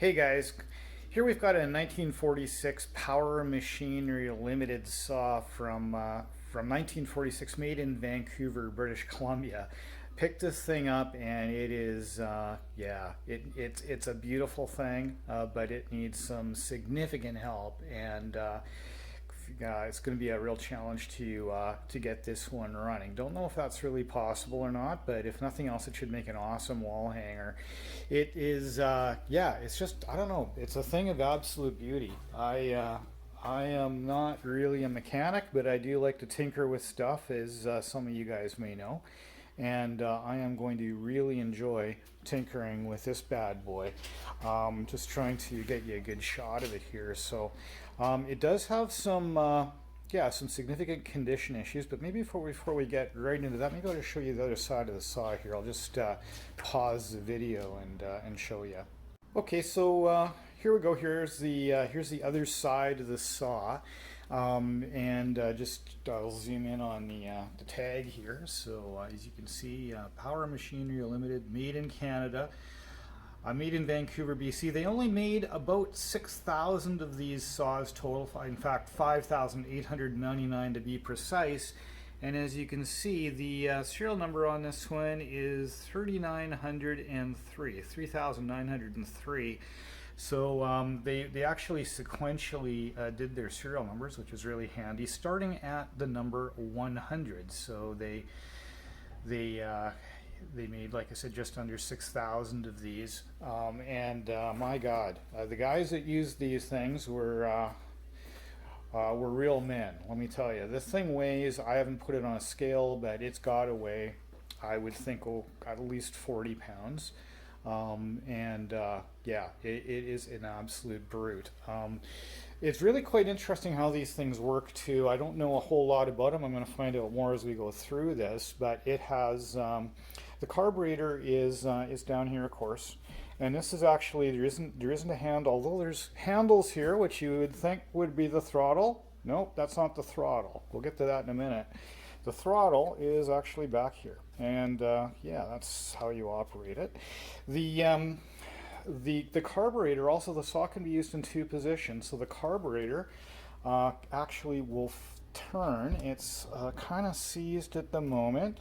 Hey guys, here we've got a 1946 Power Machinery Ltd saw from 1946, made in Vancouver, British Columbia. Picked this thing up and it is it's a beautiful thing, but it needs some significant help and it's going to be a real challenge to get this one running. Don't know if that's really possible or not, but if nothing else, it should make an awesome wall hanger. It is, it's just, I don't know. It's a thing of absolute beauty. I am not really a mechanic, but I do like to tinker with stuff, as some of you guys may know. And I am going to really enjoy tinkering with this bad boy. Just trying to get you a good shot of it here. So it does have some significant condition issues, but maybe before we get right into that, maybe I'll just show you the other side of the saw here. I'll just pause the video and show you. Okay, so here we go. Here's the other side of the saw. I'll zoom in on the tag here. So as you can see, Power Machinery Ltd, made in Canada, made in Vancouver, BC. They only made about 6,000 of these saws total. In fact, 5,899 to be precise. And as you can see, the serial number on this one is 3,903. So they actually sequentially did their serial numbers, which is really handy, starting at the number 100. So they made, like I said, just under 6,000 of these. My God, the guys that used these things were real men. Let me tell you, this thing weighs, I haven't put it on a scale, but it's got to weigh, I would think, at least 40 pounds. It is an absolute brute. It's really quite interesting how these things work too. I don't know a whole lot about them. I'm going to find out more as we go through this, but it has the carburetor is down here, of course, and this is actually, there isn't a handle, although there's handles here which you would think would be the throttle. Nope, that's not the throttle. We'll get to that in a minute. The throttle is actually back here, and that's how you operate it. The carburetor, also, the saw can be used in two positions. So the carburetor actually will turn. It's kind of seized at the moment,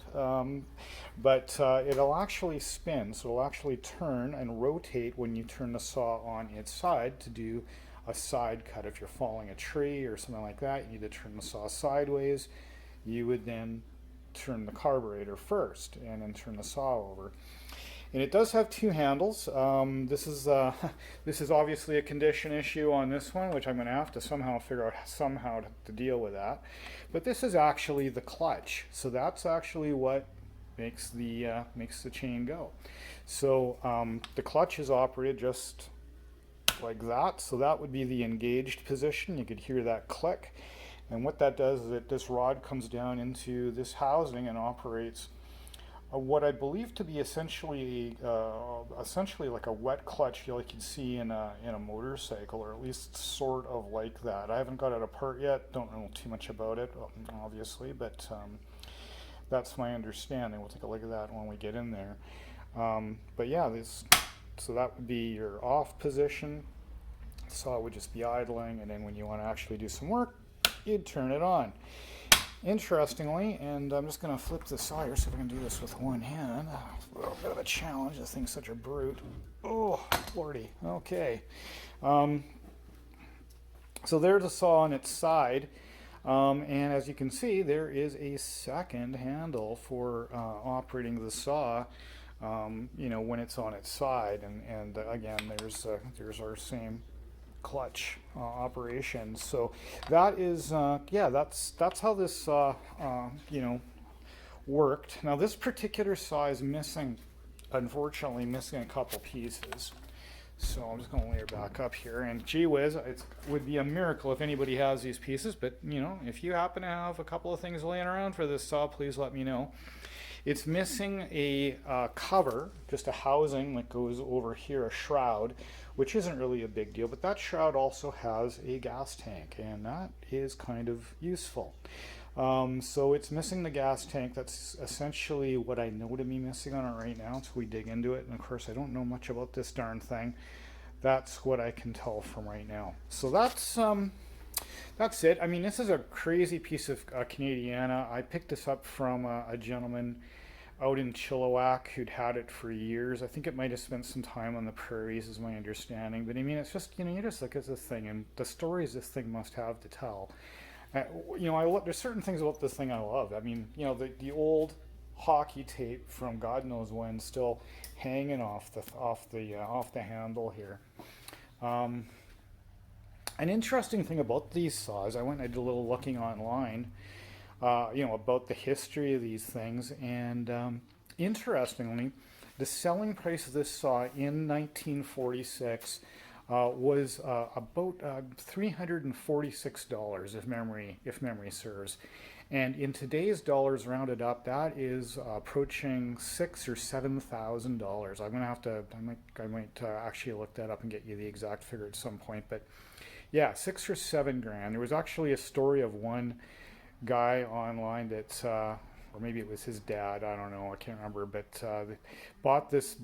but it'll actually spin. So it'll actually turn and rotate when you turn the saw on its side to do a side cut. If you're falling a tree or something like that, you need to turn the saw sideways. You would then turn the carburetor first and then turn the saw over. And it does have two handles. This is obviously a condition issue on this one, which I'm going to have to somehow figure out to deal with that. But this is actually the clutch. So that's actually what makes the chain go. So the clutch is operated just like that. So that would be the engaged position. You could hear that click. And what that does is that this rod comes down into this housing and operates what I believe to be essentially like a wet clutch, like you'd see in a motorcycle, or at least sort of like that. I haven't got it apart yet. Don't know too much about it, obviously, but that's my understanding. We'll take a look at that when we get in there. So that would be your off position. The saw would just be idling, and then when you want to actually do some work, you'd turn it on. Interestingly, and I'm just going to flip the saw here, see if I can do this with one hand. A little bit of a challenge. This thing's such a brute. Oh, lordy. Okay. So there's the saw on its side. And as you can see, there is a second handle for operating the saw, when it's on its side. And again, there's our same clutch operation. So that is that's how this worked. Now this particular saw is unfortunately missing a couple pieces. So I'm just going to layer back up here, and gee whiz, it would be a miracle if anybody has these pieces, but if you happen to have a couple of things laying around for this saw, please let me know. It's missing a cover, just a housing that goes over here, a shroud, which isn't really a big deal, but that shroud also has a gas tank, and that is kind of useful. So it's missing the gas tank. That's essentially what I know to be missing on it right now until we dig into it. And of course, I don't know much about this darn thing. That's what I can tell from right now. So that's it. I mean, this is a crazy piece of Canadiana. I picked this up from a gentleman out in Chilliwack who'd had it for years. I think it might have spent some time on the prairies, is my understanding. But I mean, it's just, you just look at this thing and the stories this thing must have to tell. Uh, there's certain things about this thing I love. I mean, the old hockey tape from God knows when still hanging off the handle here. Um, an interesting thing about these saws, I went and did a little looking online, about the history of these things, and interestingly, the selling price of this saw in 1946 was about $346, if memory serves. And in today's dollars rounded up, that is approaching $6,000 or $7,000. I might actually look that up and get you the exact figure at some point. But yeah, 6 or 7 grand. There was actually a story of one guy online that, or maybe it was his dad. I don't know. I can't remember. But bought this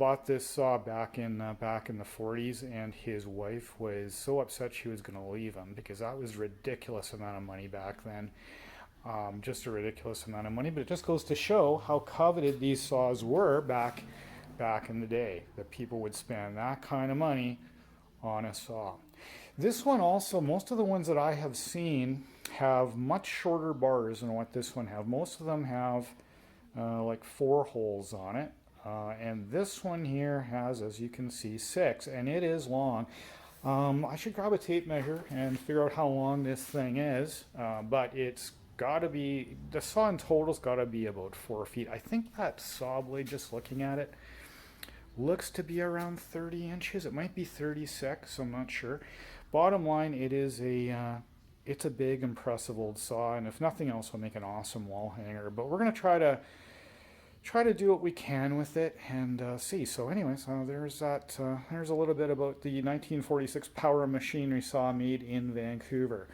saw back in the 40s, and his wife was so upset she was going to leave him because that was a ridiculous amount of money back then. Just a ridiculous amount of money, but it just goes to show how coveted these saws were back in the day, that people would spend that kind of money on a saw. This one also, most of the ones that I have seen have much shorter bars than what this one have. Most of them have like 4 holes on it, and this one here has, as you can see, 6, and it is long. I should grab a tape measure and figure out how long this thing is, but it's gotta be, the saw in total's gotta be about 4 feet. I think that saw blade, just looking at it, looks to be around 30 inches. It might be 36, I'm not sure. Bottom line, it's a big, impressive old saw, and if nothing else, will make an awesome wall hanger. But we're gonna try to do what we can with it and see. So anyways, there's that. There's a little bit about the 1946 Power Machinery saw made in Vancouver.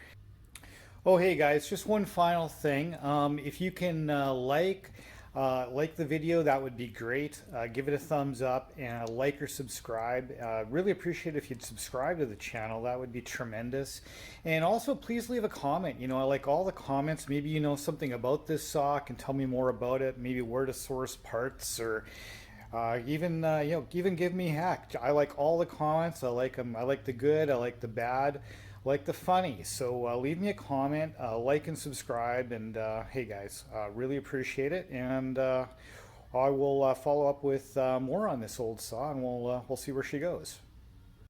Oh, hey guys, just one final thing. If you can like the video, that would be great. Give it a thumbs up and like or subscribe. Really appreciate it if you'd subscribe to the channel. That would be tremendous. And also, please leave a comment. I like all the comments. Maybe you know something about this saw, can tell me more about it. Maybe where to source parts, or even give me heck. I like all the comments. I like them. I like the good. I like the bad. Like the funny. So leave me a comment, like and subscribe, and hey guys, really appreciate it, and I will follow up with more on this old saw, and we'll see where she goes.